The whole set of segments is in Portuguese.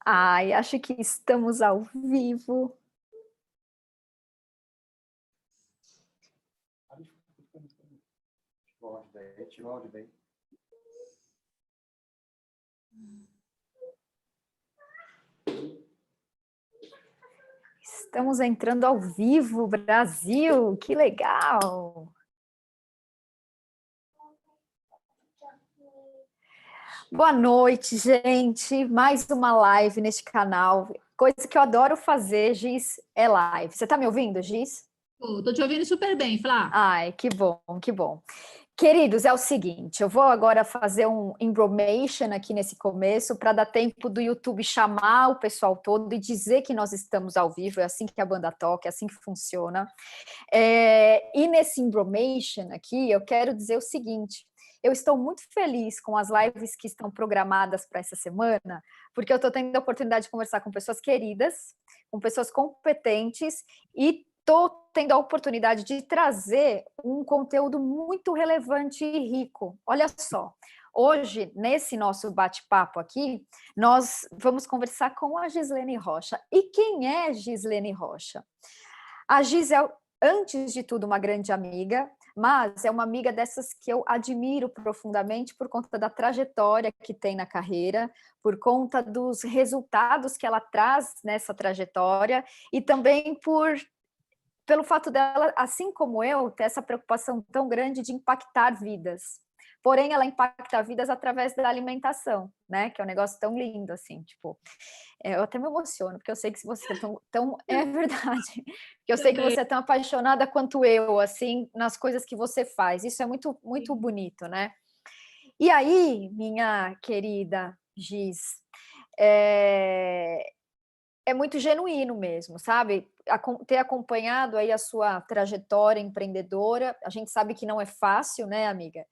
Ai, acho que estamos ao vivo. Estamos entrando ao vivo, Brasil, que legal! Boa noite, gente. Mais uma live neste canal. Coisa que eu adoro fazer, Giz, é live. Você está me ouvindo, Giz? Estou te ouvindo super bem, Flá. Ai, que bom, que bom. Queridos, é o seguinte, eu vou agora fazer um information aqui nesse começo para dar tempo do YouTube chamar o pessoal todo e dizer que nós estamos ao vivo, é assim que a banda toca, é assim que funciona. E nesse information aqui, eu quero dizer o seguinte, eu estou muito feliz com as lives que estão programadas para essa semana, porque eu estou tendo a oportunidade de conversar com pessoas queridas, com pessoas competentes e estou tendo a oportunidade de trazer um conteúdo muito relevante e rico. Olha só, hoje, nesse nosso bate-papo aqui, nós vamos conversar com a Gislene Rocha. E quem é Gislene Rocha? A Gis é, antes de tudo, uma grande amiga, mas é uma amiga dessas que eu admiro profundamente por conta da trajetória que tem na carreira, por conta dos resultados que ela traz nessa trajetória e também pelo fato dela, assim como eu, ter essa preocupação tão grande de impactar vidas. Porém, ela impacta vidas através da alimentação, né? Que é um negócio tão lindo, assim, tipo... eu até me emociono, porque eu sei que você é tão... É verdade. Porque eu sei que você é tão apaixonada quanto eu, assim, nas coisas que você faz. Isso é muito, muito bonito, né? E aí, minha querida Giz, é muito genuíno mesmo, sabe? Ter acompanhado aí a sua trajetória empreendedora, a gente sabe que não é fácil, né, amiga?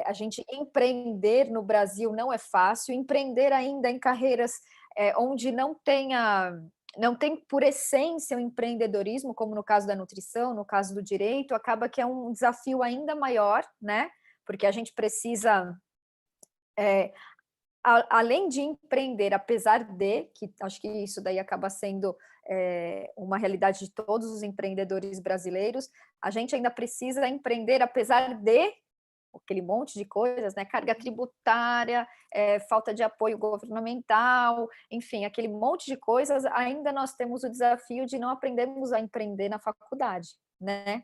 A gente empreender no Brasil não é fácil, empreender ainda em carreiras onde não tem por essência o empreendedorismo, como no caso da nutrição, no caso do direito, acaba que é um desafio ainda maior, né? Porque a gente precisa... além de empreender, apesar de, que acho que isso daí acaba sendo uma realidade de todos os empreendedores brasileiros, a gente ainda precisa empreender apesar de aquele monte de coisas, né? Carga tributária, falta de apoio governamental, enfim, aquele monte de coisas, ainda nós temos o desafio de não aprendermos a empreender na faculdade, né?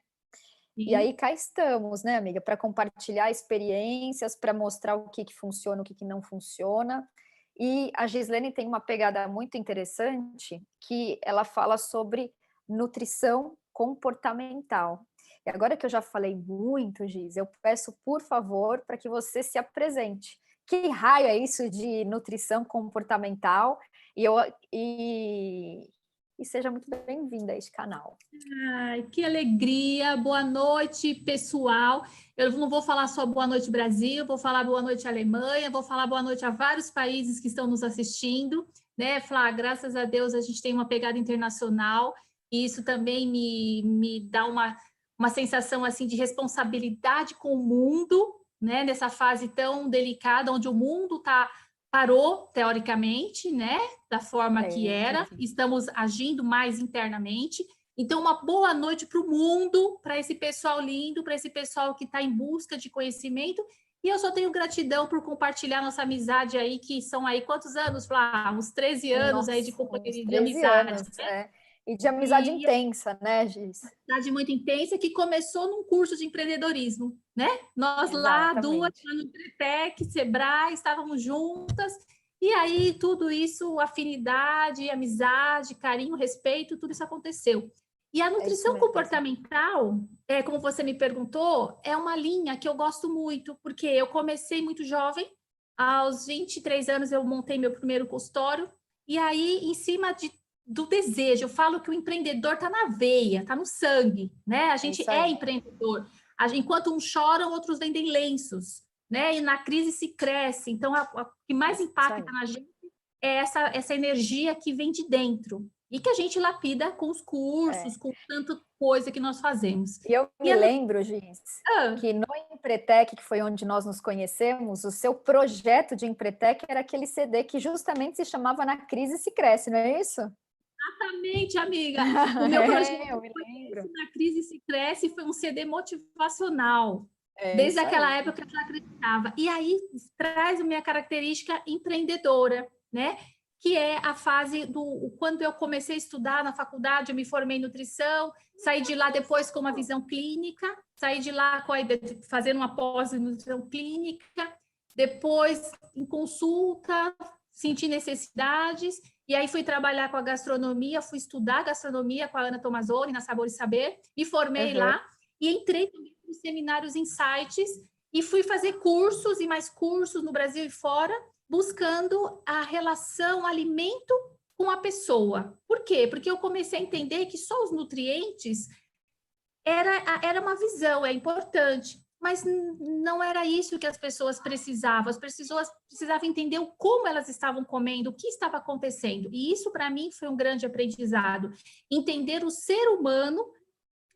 E aí cá estamos, né, amiga, para compartilhar experiências, para mostrar o que funciona, o que não funciona. E a Gislene tem uma pegada muito interessante, que ela fala sobre nutrição comportamental. E agora que eu já falei muito, Gis, eu peço, por favor, para que você se apresente. Que raio é isso de nutrição comportamental? E seja muito bem-vinda a este canal. Ai, que alegria! Boa noite, pessoal. Eu não vou falar só boa noite, Brasil, vou falar boa noite, Alemanha, vou falar boa noite a vários países que estão nos assistindo, né, Flá? Graças a Deus a gente tem uma pegada internacional e isso também me dá uma sensação assim de responsabilidade com o mundo, né, nessa fase tão delicada, onde o mundo parou, teoricamente, né, da forma que era, estamos agindo mais internamente. Então, uma boa noite para o mundo, para esse pessoal lindo, para esse pessoal que está em busca de conhecimento. E eu só tenho gratidão por compartilhar nossa amizade aí, que são aí quantos anos, Flá? Uns 13 anos aí de companhia, de amizade. Anos, né? E de amizade intensa, né, Giz? Amizade muito intensa, que começou num curso de empreendedorismo, né? Nós lá, duas, lá no Tretec, Sebrae, estávamos juntas, e aí tudo isso, afinidade, amizade, carinho, respeito, tudo isso aconteceu. E a nutrição comportamental, como você me perguntou, é uma linha que eu gosto muito, porque eu comecei muito jovem, aos 23 anos eu montei meu primeiro consultório, e aí, em cima do desejo, eu falo que o empreendedor está na veia, está no sangue, né? A gente é empreendedor. Enquanto uns choram, outros vendem lenços, né? E na crise se cresce. Então, o que mais impacta na gente é essa energia que vem de dentro e que a gente lapida com os cursos, com coisa que nós fazemos. E eu me lembro, Giz, Ah, que no Empretec, que foi onde nós nos conhecemos, o seu projeto de Empretec era aquele CD que justamente se chamava Na Crise Se Cresce, não é isso? exatamente, amiga. O meu projeto Eu me foi lembro. esse, Na Crise Se Cresce, foi um CD motivacional. É Desde isso aquela aí. época que eu acreditava. E aí traz a minha característica empreendedora, né? Que é a fase do quando eu comecei a estudar na faculdade, eu me formei em nutrição, saí de lá depois com uma visão clínica, saí de lá com a ideia de fazer uma pós em nutrição clínica, depois em consulta, senti necessidades, e aí fui trabalhar com a gastronomia, fui estudar gastronomia com a Ana Tomazoni na Sabor e Saber, me formei Uhum. lá e entrei também nos seminários Insights e fui fazer cursos e mais cursos no Brasil e fora, buscando a relação alimento com a pessoa. Por quê? Porque eu comecei a entender que só os nutrientes era uma visão, é importante, mas não era isso que as pessoas precisavam. As pessoas precisavam entender como elas estavam comendo, o que estava acontecendo. E isso, para mim, foi um grande aprendizado. Entender o ser humano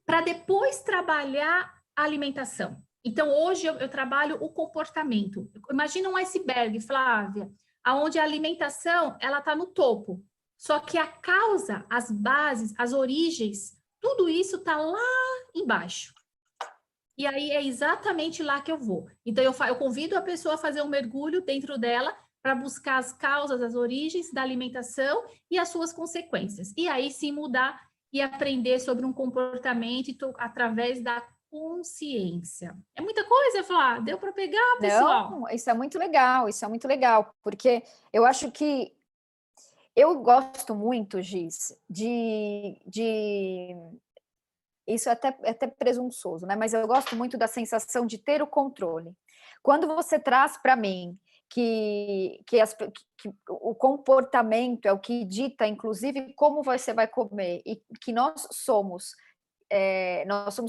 para depois trabalhar a alimentação. Então, hoje eu trabalho o comportamento. Imagina um iceberg, Flávia, aonde a alimentação ela está no topo. Só que a causa, as bases, as origens, tudo isso está lá embaixo. E aí é exatamente lá que eu vou. Então, eu convido a pessoa a fazer um mergulho dentro dela para buscar as causas, as origens da alimentação e as suas consequências. E aí sim mudar e aprender sobre um comportamento através da consciência. É muita coisa, Flá? Deu para pegar, pessoal? Não, isso é muito legal, porque eu acho que eu gosto muito, Giz, isso é até presunçoso, né? Mas eu gosto muito da sensação de ter o controle. Quando você traz para mim que o comportamento é o que dita, inclusive, como você vai comer, e que nós somos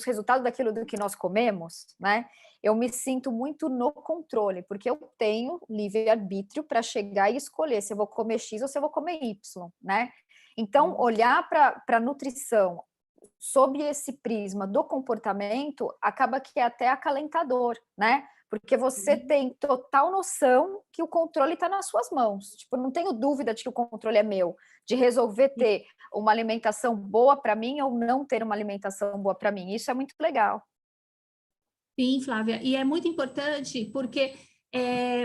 resultado daquilo do que nós comemos, né? Eu me sinto muito no controle, porque eu tenho livre-arbítrio para chegar e escolher se eu vou comer X ou se eu vou comer Y, né? Então, olhar para a nutrição sob esse prisma do comportamento, acaba que é até acalentador, né? Porque você tem total noção que o controle está nas suas mãos. Tipo, não tenho dúvida de que o controle é meu, de resolver ter uma alimentação boa para mim ou não ter uma alimentação boa para mim. Isso é muito legal. Sim, Flávia, e é muito importante porque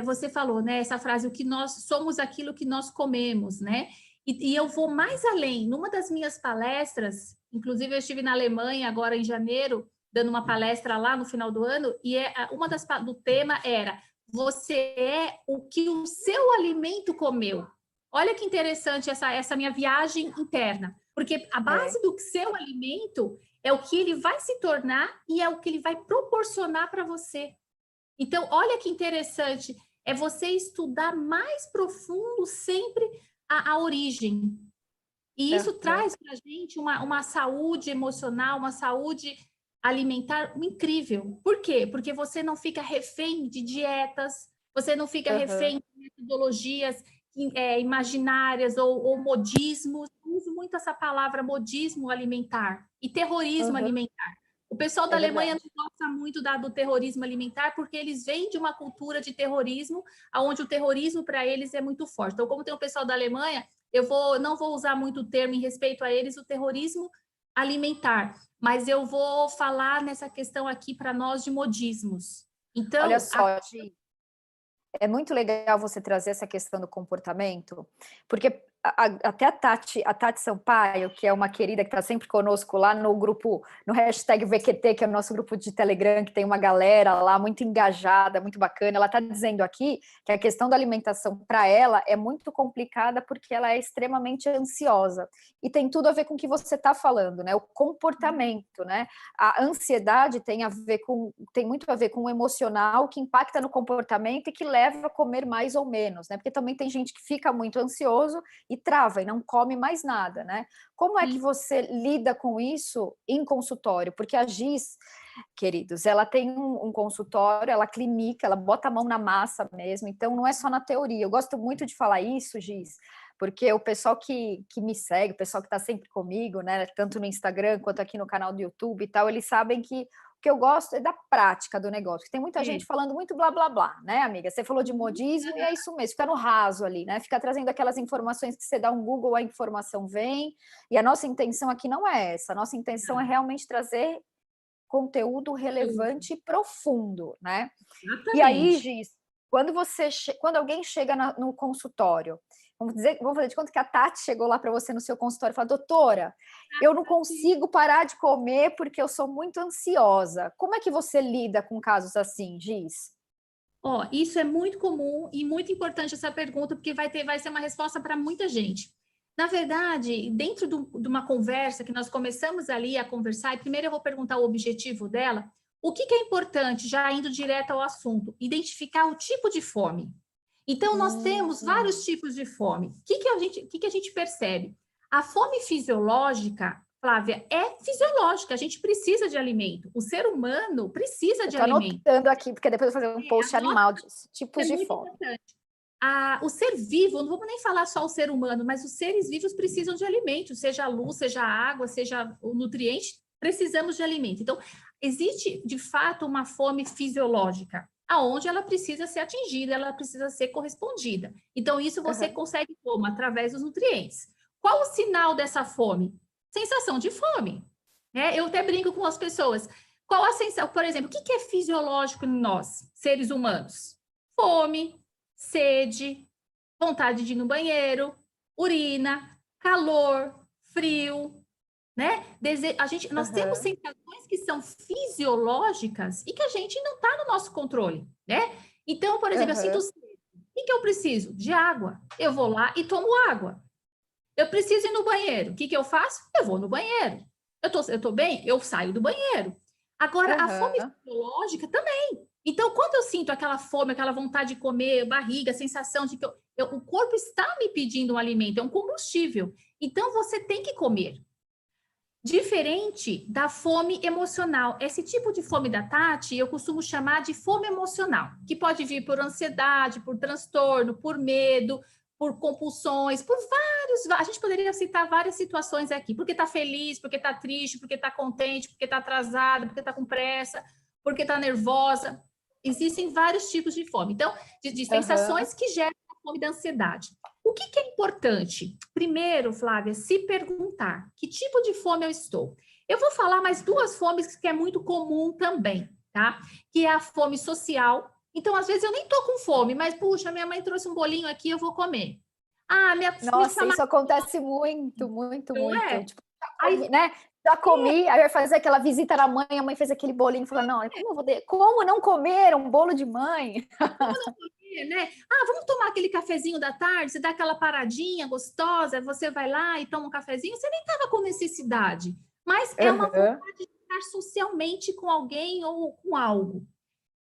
você falou, né, essa frase, o que nós somos aquilo que nós comemos, né? E eu vou mais além. Numa das minhas palestras, inclusive eu estive na Alemanha agora em janeiro, dando uma palestra lá no final do ano, e do tema era: você é o que o seu alimento comeu. Olha que interessante essa minha viagem interna, porque a base do seu alimento é o que ele vai se tornar e é o que ele vai proporcionar para você. Então, olha que interessante, é você estudar mais profundo sempre a origem. E isso traz para a gente uma saúde emocional, uma saúde alimentar incrível. Por quê? Porque você não fica refém de dietas, você não fica refém de metodologias imaginárias ou modismos. Eu uso muito essa palavra modismo alimentar e terrorismo alimentar. O pessoal da Alemanha não gosta muito do terrorismo alimentar porque eles vêm de uma cultura de terrorismo, onde o terrorismo para eles é muito forte. Então, como tem o pessoal da Alemanha, não vou usar muito o termo em respeito a eles, o terrorismo alimentar, mas eu vou falar nessa questão aqui para nós de modismos. Então, olha só, Gi, é muito legal você trazer essa questão do comportamento, porque até a Tati Sampaio, que é uma querida que está sempre conosco lá no grupo, no hashtag VQT, que é o nosso grupo de Telegram, que tem uma galera lá muito engajada, muito bacana, ela está dizendo aqui que a questão da alimentação para ela é muito complicada porque ela é extremamente ansiosa, e tem tudo a ver com o que você está falando, né? O comportamento, né? A ansiedade tem muito a ver com o emocional que impacta no comportamento e que leva a comer mais ou menos, né? Porque também tem gente que fica muito ansioso e trava e não come mais nada, né? Como é que você lida com isso em consultório? Porque a Giz, queridos, ela tem um consultório, ela clinica, ela bota a mão na massa mesmo, então não é só na teoria. Eu gosto muito de falar isso, Giz, porque o pessoal que me segue, o pessoal que está sempre comigo, né, tanto no Instagram quanto aqui no canal do YouTube e tal, eles sabem que o que eu gosto é da prática do negócio. Tem muita gente falando muito blá, blá, blá, né, amiga? Você falou de modismo e é isso mesmo, fica no raso ali, né? Fica trazendo aquelas informações que você dá um Google, a informação vem, e a nossa intenção aqui não é essa. A nossa intenção é realmente trazer conteúdo relevante e profundo, né? Exatamente. E aí, Giz, quando alguém chega no consultório, vamos fazer de conta que a Tati chegou lá para você no seu consultório e falou: doutora, eu não consigo parar de comer porque eu sou muito ansiosa. Como é que você lida com casos assim, Giz? Ó, isso é muito comum e muito importante essa pergunta, porque vai ser uma resposta para muita gente. Na verdade, dentro de uma conversa que nós começamos ali a conversar, e primeiro eu vou perguntar o objetivo dela, o que é importante, já indo direto ao assunto, identificar o tipo de fome. Então, nós temos vários tipos de fome. O que a gente percebe? A fome fisiológica, Flávia, é fisiológica, a gente precisa de alimento. O ser humano precisa de alimento. Estou anotando aqui, porque depois eu vou fazer um post animal disso, tipos de fome. Importante. O ser vivo, não vamos nem falar só o ser humano, mas os seres vivos precisam de alimento, seja a luz, seja a água, seja o nutriente, precisamos de alimento. Então, existe, de fato, uma fome fisiológica, aonde ela precisa ser atingida, ela precisa ser correspondida. Então, isso você consegue como? Através dos nutrientes. Qual o sinal dessa fome? Sensação de fome. Né? Eu até brinco com as pessoas. Qual a sensação? Por exemplo, o que é fisiológico em nós, seres humanos? Fome, sede, vontade de ir no banheiro, urina, calor, frio, né? Nós temos sensações que são fisiológicas e que a gente não está no nosso controle, né? Então, por exemplo, eu sinto sede. O que eu preciso? De água. Eu vou lá e tomo água. Eu preciso ir no banheiro. O que eu faço? Eu vou no banheiro. Eu tô bem? Eu saio do banheiro. Agora, a fome fisiológica também. Então, quando eu sinto aquela fome, aquela vontade de comer, barriga, a sensação de que o corpo está me pedindo um alimento, é um combustível. Então, você tem que comer. Diferente da fome emocional. Esse tipo de fome da Tati, eu costumo chamar de fome emocional, que pode vir por ansiedade, por transtorno, por medo, por compulsões, por vários... A gente poderia citar várias situações aqui, porque está feliz, porque está triste, porque está contente, porque está atrasada, porque está com pressa, porque está nervosa. Existem vários tipos de fome. Então, de sensações que geram a fome da ansiedade. O que é importante? Primeiro, Flávia, se perguntar que tipo de fome eu estou. Eu vou falar mais duas fomes que é muito comum também, tá? Que é a fome social. Então, às vezes, eu nem tô com fome, mas, puxa, minha mãe trouxe um bolinho aqui, eu vou comer. Nossa, isso acontece muito, muito, não muito. é? Tipo, né? Já comi, aí vai fazer aquela visita na mãe, a mãe fez aquele bolinho e falou: não, como não comer um bolo de mãe? Como não comer, né? Vamos tomar aquele cafezinho da tarde, você dá aquela paradinha gostosa, você vai lá e toma um cafezinho, você nem estava com necessidade, mas é uma vontade de estar socialmente com alguém ou com algo.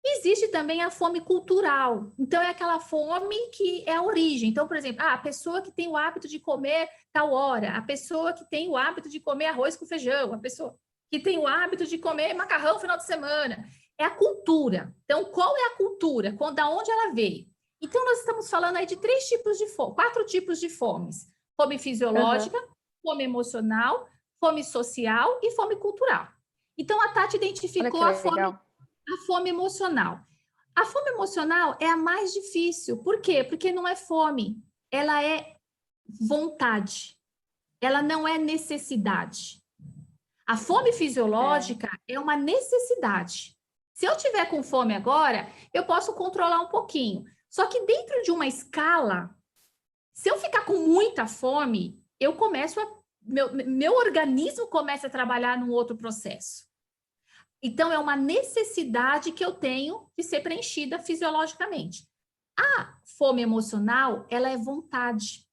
Existe também a fome cultural. Então, é aquela fome que é a origem. Então, por exemplo, a pessoa que tem o hábito de comer tal hora, a pessoa que tem o hábito de comer arroz com feijão, a pessoa que tem o hábito de comer macarrão no final de semana. É a cultura. Então, qual é a cultura? Da onde ela veio? Então, nós estamos falando aí de 3 tipos de fome, 4 tipos de fomes. Fome fisiológica, fome emocional, fome social e fome cultural. Então, a Tati identificou a fome emocional. A fome emocional é a mais difícil. Por quê? Porque não é fome, ela é vontade. Ela não é necessidade. A fome fisiológica é uma necessidade. Se eu tiver com fome agora, eu posso controlar um pouquinho. Só que dentro de uma escala, se eu ficar com muita fome, eu começo meu organismo começa a trabalhar num outro processo. Então, é uma necessidade que eu tenho de ser preenchida fisiologicamente. A fome emocional, ela é vontade.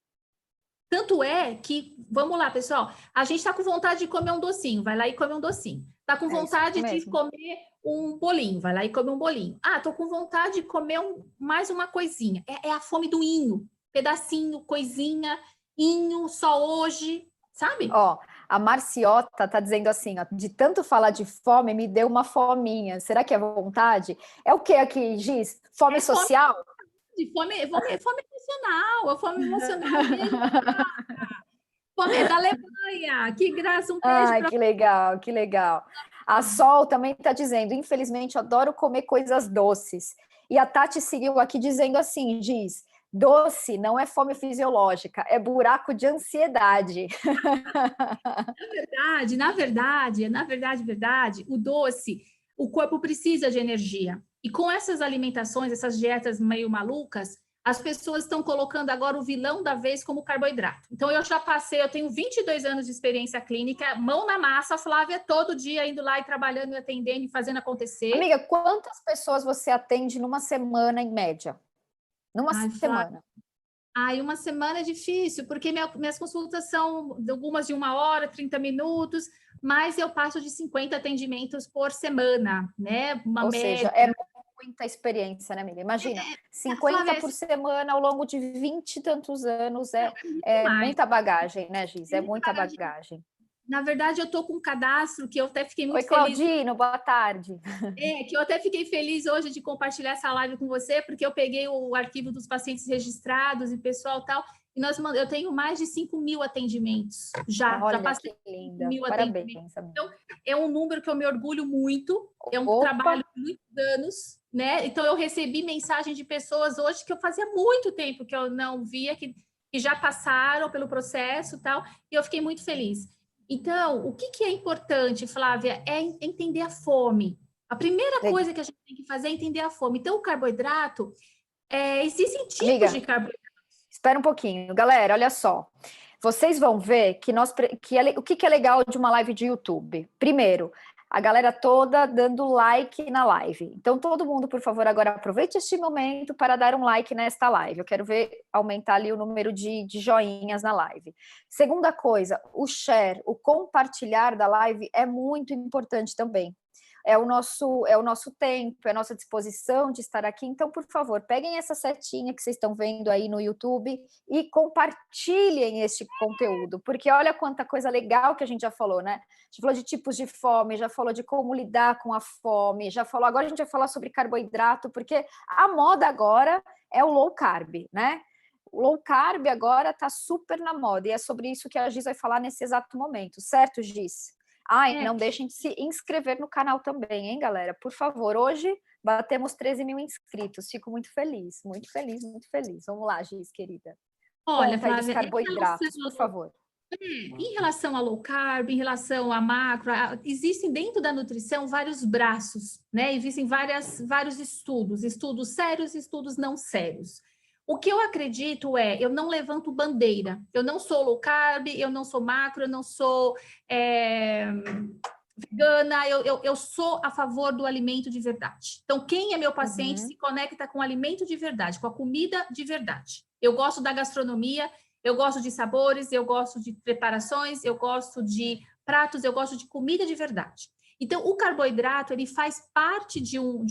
Tanto é que, vamos lá, pessoal, a gente está com vontade de comer um docinho, vai lá e come um docinho. Está com vontade de comer um bolinho, vai lá e come um bolinho. Estou com vontade de comer mais uma coisinha. É a fome do inho, pedacinho, coisinha. só hoje, sabe? Ó, a Marciota tá dizendo assim, ó, de tanto falar de fome, me deu uma fominha. Será que é vontade? É o que aqui, Giz? Fome social? Fome emocional, fome emocional mesmo. Fome da Alemanha, que graça, um beijo Ai, para que legal, que legal. A Sol também está dizendo, infelizmente, adoro comer coisas doces. E a Tati seguiu aqui dizendo assim, diz, doce não é fome fisiológica, é buraco de ansiedade. verdade, o doce, o corpo precisa de energia. E com essas alimentações, essas dietas meio malucas, as pessoas estão colocando agora o vilão da vez como carboidrato. Então, eu já passei, eu tenho 22 anos de experiência clínica, mão na massa, Flávia, todo dia indo lá e trabalhando, e atendendo e fazendo acontecer. Amiga, quantas pessoas você atende numa semana, em média? Numa semana? Ai, uma semana é difícil, porque minhas consultas são algumas de 1 hora, 30 minutos, mas eu passo de 50 atendimentos por semana, né? Ou seja, é muita experiência, né, amiga? Imagina, 50 por semana ao longo de 20 e tantos anos, é muita bagagem, né, Giz? É muita bagagem. Na verdade, eu estou com um cadastro que eu até fiquei muito feliz. Oi, feliz. Claudino, boa tarde. Que eu até fiquei feliz hoje de compartilhar essa live com você, porque eu peguei o arquivo dos pacientes registrados e pessoal tal, e eu tenho mais de 5.000 atendimentos já. Olha, já passei que linda. 5.000 Parabéns, atendimentos. Então, é um número que eu me orgulho muito, é um trabalho de muitos anos, né? Então, eu recebi mensagem de pessoas hoje que eu fazia muito tempo que eu não via, que já passaram pelo processo e tal, e eu fiquei muito feliz. Então, o que é importante, Flávia, é entender a fome. A primeira coisa que a gente tem que fazer é entender a fome. Então, o carboidrato, existem tipos de carboidrato. Espera um pouquinho. Galera, olha só. Vocês vão ver que o que é legal de uma live de YouTube. Primeiro, a galera toda dando like na live. Então, todo mundo, por favor, agora aproveite este momento para dar um like nesta live. Eu quero ver aumentar ali o número de joinhas na live. Segunda coisa, o share, o compartilhar da live é muito importante também. É o nosso tempo, é a nossa disposição de estar aqui. Então, por favor, peguem essa setinha que vocês estão vendo aí no YouTube e compartilhem este conteúdo, porque olha quanta coisa legal que a gente já falou, né? A gente falou de tipos de fome, já falou de como lidar com a fome, agora a gente vai falar sobre carboidrato, porque a moda agora é o low carb, né? O low carb agora está super na moda, e é sobre isso que a Giz vai falar nesse exato momento, certo, Giz? Não deixem de se inscrever no canal também, hein, galera? Por favor, hoje batemos 13.000 inscritos. Fico muito feliz, muito feliz, muito feliz. Vamos lá, Giz, querida. Olha, Flávia, dos carboidratos, por favor. Em relação a low carb, em relação a macro, existem dentro da nutrição vários braços, né? Existem vários estudos sérios e estudos não sérios. O que eu acredito eu não levanto bandeira. Eu não sou low carb, eu não sou macro, eu não sou vegana, eu sou a favor do alimento de verdade. Então, quem é meu paciente se conecta com o alimento de verdade, com a comida de verdade. Eu gosto da gastronomia, eu gosto de sabores, eu gosto de preparações, eu gosto de pratos, eu gosto de comida de verdade. Então, o carboidrato, ele faz parte de um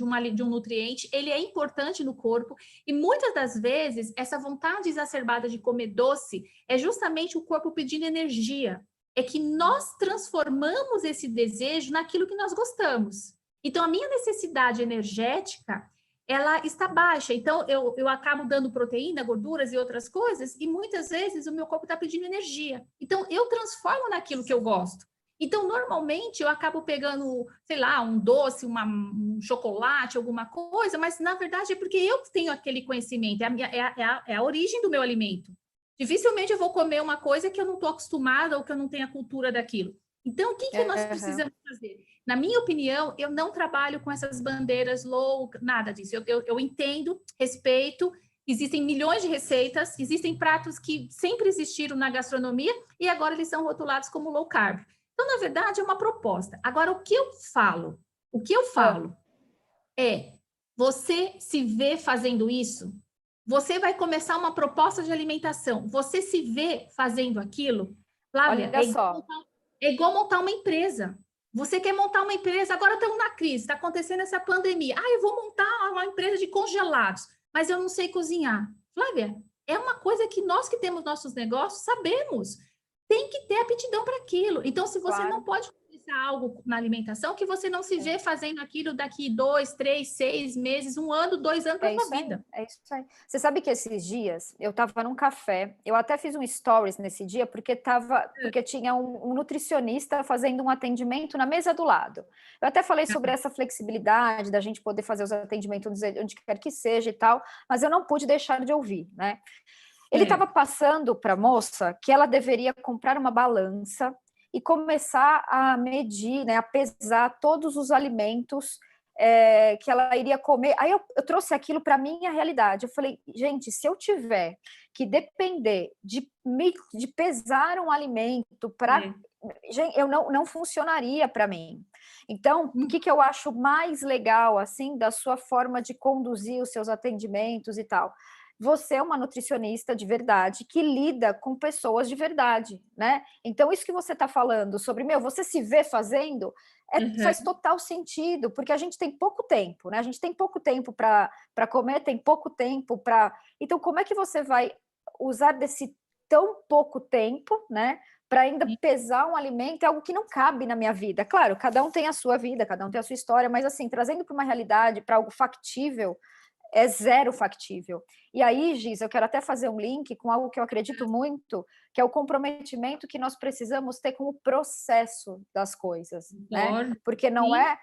nutriente, ele é importante no corpo, e muitas das vezes, essa vontade exacerbada de comer doce é justamente o corpo pedindo energia. É que nós transformamos esse desejo naquilo que nós gostamos. Então, a minha necessidade energética, ela está baixa. Então, eu acabo dando proteína, gorduras e outras coisas, e muitas vezes o meu corpo está pedindo energia. Então, eu transformo naquilo que eu gosto. Então, normalmente, eu acabo pegando, sei lá, um doce, um chocolate, alguma coisa, mas, na verdade, é porque eu tenho aquele conhecimento, é a origem do meu alimento. Dificilmente eu vou comer uma coisa que eu não estou acostumada ou que eu não tenho a cultura daquilo. Então, o que nós precisamos fazer? Na minha opinião, eu não trabalho com essas bandeiras low, nada disso. Eu entendo, respeito, existem milhões de receitas, existem pratos que sempre existiram na gastronomia e agora eles são rotulados como low carb. Então, na verdade, é uma proposta. Agora, o que eu falo é, você se vê fazendo isso? Você vai começar uma proposta de alimentação. Você se vê fazendo aquilo? Flávia, é igual montar uma empresa. Você quer montar uma empresa, agora estamos na crise, está acontecendo essa pandemia. Eu vou montar uma empresa de congelados, mas eu não sei cozinhar. Flávia, é uma coisa que nós que temos nossos negócios sabemos. Tem que ter aptidão para aquilo. Então, se você Claro. não pode começar algo na alimentação, que você não se vê fazendo aquilo daqui 2, 3, 6 meses, 1 ano, 2 anos para É a sua isso aí, vida. é isso aí. Você sabe que esses dias eu estava num café, eu até fiz um stories nesse dia, porque tinha um nutricionista fazendo um atendimento na mesa do lado. Eu até falei sobre essa flexibilidade da gente poder fazer os atendimentos onde quer que seja e tal, mas eu não pude deixar de ouvir, né? Ele estava passando para a moça que ela deveria comprar uma balança e começar a medir, né, a pesar todos os alimentos que ela iria comer. Aí eu trouxe aquilo para a minha realidade. Eu falei, gente, se eu tiver que depender de pesar um alimento para. Gente, eu não funcionaria para mim. Então, o que eu acho mais legal, assim, da sua forma de conduzir os seus atendimentos e tal? Você é uma nutricionista de verdade que lida com pessoas de verdade, né? Então, isso que você está falando sobre, você se vê fazendo, faz total sentido, porque a gente tem pouco tempo, né? A gente tem pouco tempo para comer, tem pouco tempo para. Então, como é que você vai usar desse tão pouco tempo, né? Para ainda pesar um alimento, é algo que não cabe na minha vida. Claro, cada um tem a sua vida, cada um tem a sua história, mas assim, trazendo para uma realidade, para algo factível, é zero factível. E aí, Giz, eu quero até fazer um link com algo que eu acredito muito, que é o comprometimento que nós precisamos ter com o processo das coisas, né? Porque não é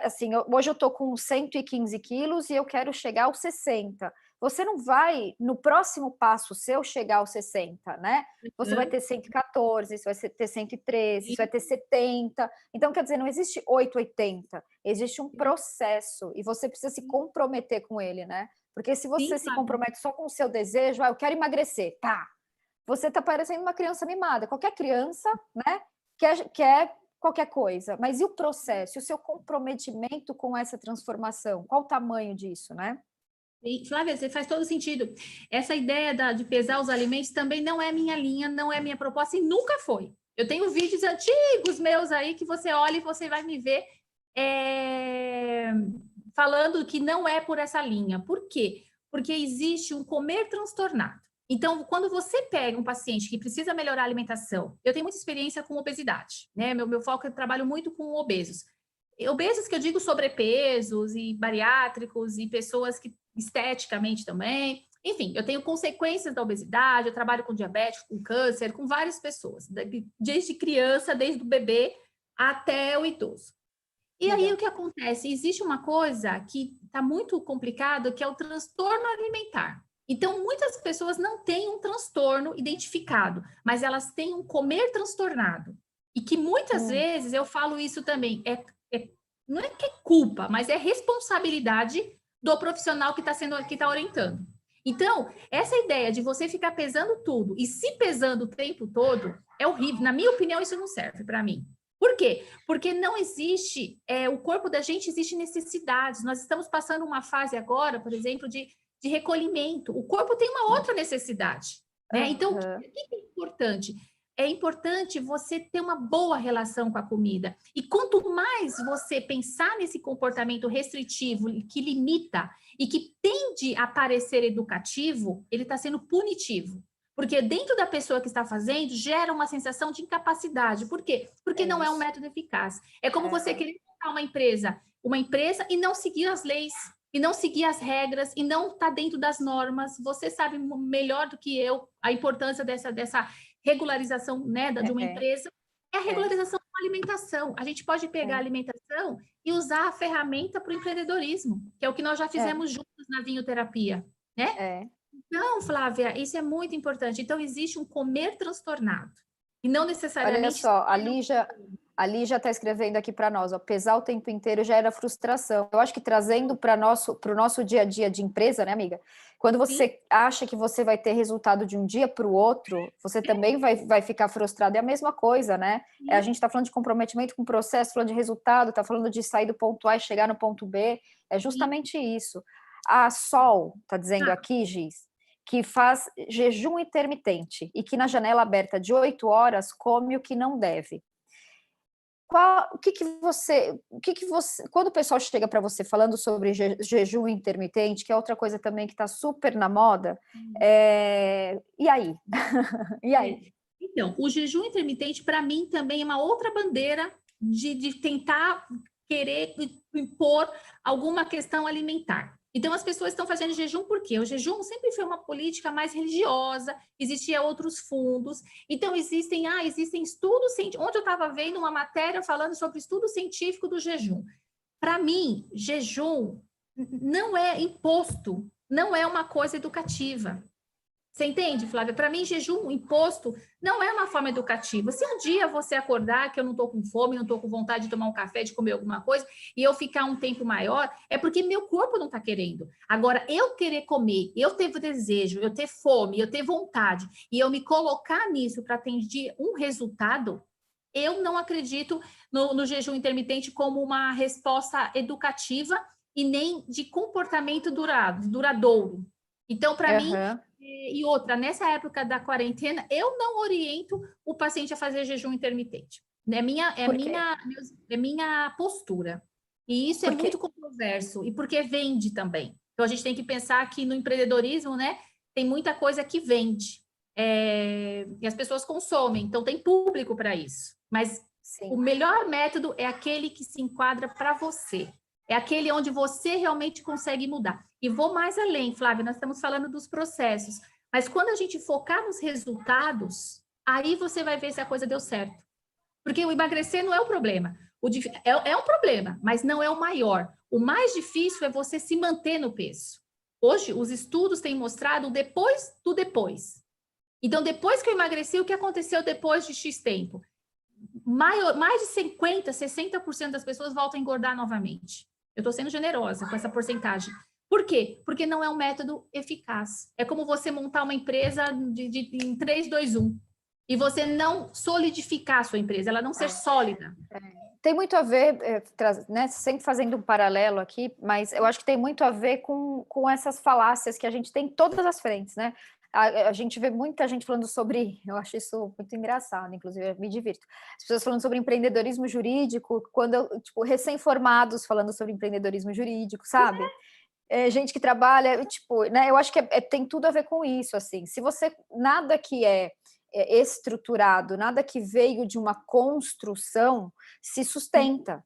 assim, hoje eu estou com 115 quilos e eu quero chegar aos 60. Você não vai, no próximo passo seu, chegar aos 60, né? Você vai ter 114, você vai ter 113, você vai ter 70. Então, quer dizer, não existe 880, existe um processo e você precisa se comprometer com ele, né? Porque se você se compromete só com o seu desejo, eu quero emagrecer, tá? Você está parecendo uma criança mimada. Qualquer criança, né, quer qualquer coisa. Mas e o processo? E o seu comprometimento com essa transformação? Qual o tamanho disso, né? Flávia, você faz todo sentido. Essa ideia de pesar os alimentos também não é minha linha, não é minha proposta e nunca foi. Eu tenho vídeos antigos meus aí que você olha e você vai me ver falando que não é por essa linha. Por quê? Porque existe um comer transtornado. Então, quando você pega um paciente que precisa melhorar a alimentação, eu tenho muita experiência com obesidade, né? Meu foco, eu trabalho muito com obesos. Obesos que eu digo sobrepesos e bariátricos e pessoas que esteticamente também. Enfim, eu tenho consequências da obesidade, eu trabalho com diabetes, com câncer, com várias pessoas, desde criança, desde o bebê até o idoso. E aí o que acontece? Existe uma coisa que está muito complicada, que é o transtorno alimentar. Então, muitas pessoas não têm um transtorno identificado, mas elas têm um comer transtornado. E que muitas vezes, eu falo isso também, não é que é culpa, mas é responsabilidade do profissional que está orientando. Então, essa ideia de você ficar pesando tudo e se pesando o tempo todo é horrível. Na minha opinião, isso não serve para mim. Por quê? Porque não existe, o corpo da gente existe necessidades. Nós estamos passando uma fase agora, por exemplo, de recolhimento. O corpo tem uma outra necessidade, né? Então, o que é importante? É importante você ter uma boa relação com a comida. E quanto mais você pensar nesse comportamento restritivo, que limita e que tende a parecer educativo, ele está sendo punitivo. Porque dentro da pessoa que está fazendo, gera uma sensação de incapacidade. Por quê? Porque não é um método eficaz. É como você querer montar uma empresa e não seguir as leis, e não seguir as regras, e não estar dentro das normas. Você sabe melhor do que eu a importância dessa regularização, né, de uma empresa. É a regularização da alimentação. A gente pode pegar a alimentação e usar a ferramenta para o empreendedorismo, que é o que nós já fizemos juntos na vinhoterapia, né? Então, Flávia, isso é muito importante. Então, existe um comer transtornado. E não necessariamente... Olha só, a Lígia está escrevendo aqui para nós, ó, pesar o tempo inteiro já era frustração. Eu acho que trazendo para o nosso dia a dia de empresa, né, amiga? Quando você acha que você vai ter resultado de um dia para o outro, você também vai ficar frustrado. É a mesma coisa, né? A gente está falando de comprometimento com o processo, falando de resultado, está falando de sair do ponto A e chegar no ponto B. É justamente isso. A Sol está dizendo aqui, Giz, que faz jejum intermitente e que na janela aberta de 8 horas come o que não deve. o que que você, quando o pessoal chega para você falando sobre jejum intermitente, que é outra coisa também que está super na moda, e aí? E aí? Então, o jejum intermitente, para mim, também é uma outra bandeira de tentar querer impor alguma questão alimentar. Então, as pessoas estão fazendo jejum por quê? O jejum sempre foi uma política mais religiosa, existia outros fundos. Então, existem estudos científicos. Ontem eu estava vendo uma matéria falando sobre estudo científico do jejum. Para mim, jejum não é imposto, não é uma coisa educativa. Você entende, Flávia? Para mim, jejum imposto não é uma forma educativa. Se um dia você acordar que eu não estou com fome, não estou com vontade de tomar um café, de comer alguma coisa, e eu ficar um tempo maior, é porque meu corpo não está querendo. Agora, eu querer comer, eu ter desejo, eu ter fome, eu ter vontade, e eu me colocar nisso para atingir um resultado, eu não acredito no jejum intermitente como uma resposta educativa e nem de comportamento duradouro. Então, para mim, e outra, nessa época da quarentena, eu não oriento o paciente a fazer jejum intermitente. É minha postura. E isso é muito controverso. E porque vende também. Então, a gente tem que pensar que no empreendedorismo, né, tem muita coisa que vende. E as pessoas consomem. Então, tem público para isso. Mas o melhor método é aquele que se enquadra para você. É aquele onde você realmente consegue mudar. E vou mais além, Flávia, nós estamos falando dos processos. Mas quando a gente focar nos resultados, aí você vai ver se a coisa deu certo. Porque o emagrecer não é o problema. É um problema, mas não é o maior. O mais difícil é você se manter no peso. Hoje, os estudos têm mostrado o depois do depois. Então, depois que eu emagreci, o que aconteceu depois de X tempo? Mais de 50%, 60% das pessoas voltam a engordar novamente. Eu estou sendo generosa com essa porcentagem. Por quê? Porque não é um método eficaz. É como você montar uma empresa em 3, 2, 1. E você não solidificar a sua empresa, ela não ser sólida. Tem muito a ver, né, sempre fazendo um paralelo aqui, mas eu acho que tem muito a ver com essas falácias que a gente tem em todas as frentes, né? A gente vê muita gente falando sobre, eu acho isso muito engraçado, inclusive eu me divirto. As pessoas falando sobre empreendedorismo jurídico, tipo, recém-formados falando sobre empreendedorismo jurídico, sabe? Gente que trabalha, tipo, né? Eu acho que tem tudo a ver com isso, assim. Se você, nada que é estruturado, nada que veio de uma construção se sustenta,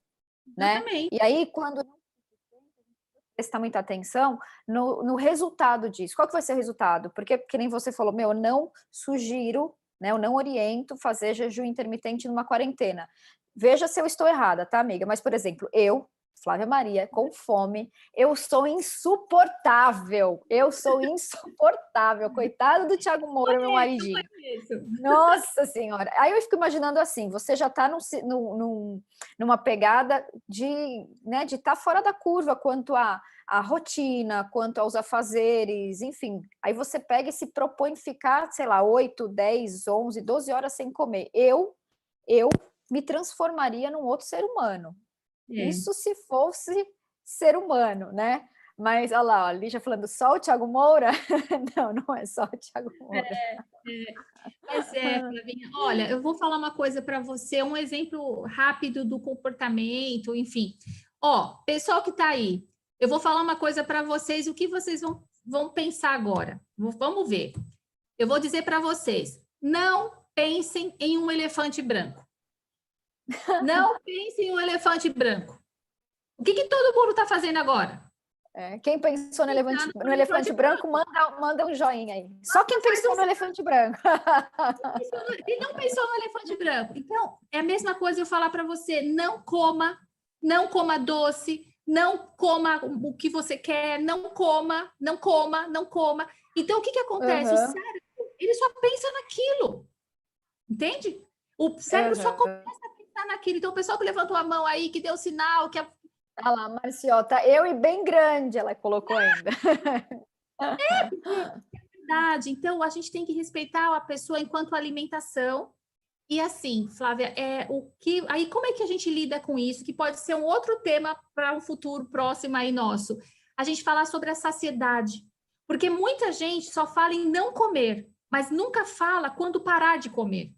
né? E aí, quando prestar muita atenção no resultado disso. Qual que vai ser o resultado? Porque, que nem você falou, eu não sugiro, né, eu não oriento fazer jejum intermitente numa quarentena. Veja se eu estou errada, tá, amiga? Mas, por exemplo, Flávia Maria, com fome, eu sou insuportável. Coitado do Thiago Moura, meu maridinho. Nossa Senhora. Aí eu fico imaginando assim, você já está numa pegada de estar fora da curva quanto à rotina, quanto aos afazeres, enfim. Aí você pega e se propõe ficar, sei lá, 8, 10, 11, 12 horas sem comer. Eu me transformaria num outro ser humano. Isso se fosse ser humano, né? Mas, olha lá, a Lígia falando só o Thiago Moura? Não é só o Thiago Moura. Flavinha. Olha, eu vou falar uma coisa para você, um exemplo rápido do comportamento, enfim. Pessoal que está aí, eu vou falar uma coisa para vocês, o que vocês vão pensar agora? Vamos ver. Eu vou dizer para vocês, não pensem em um elefante branco. Não pense em um elefante branco. O que todo mundo está fazendo agora? Quem pensou no elefante branco, manda um joinha aí. Só quem pensou no elefante branco. E não pensou no elefante branco. Então, é a mesma coisa eu falar para você, não coma doce, não coma o que você quer, não coma. Então, o que acontece? O cérebro, ele só pensa naquilo. Entende? O cérebro só começa a pensar naquilo. Então, o pessoal que levantou a mão aí, que deu sinal, que... Olha lá, Marciota, eu e bem grande, ela colocou ainda. É verdade. Então, a gente tem que respeitar a pessoa enquanto alimentação. E assim, Flávia, aí como é que a gente lida com isso? Que pode ser um outro tema para um futuro próximo aí nosso. A gente falar sobre a saciedade. Porque muita gente só fala em não comer, mas nunca fala quando parar de comer.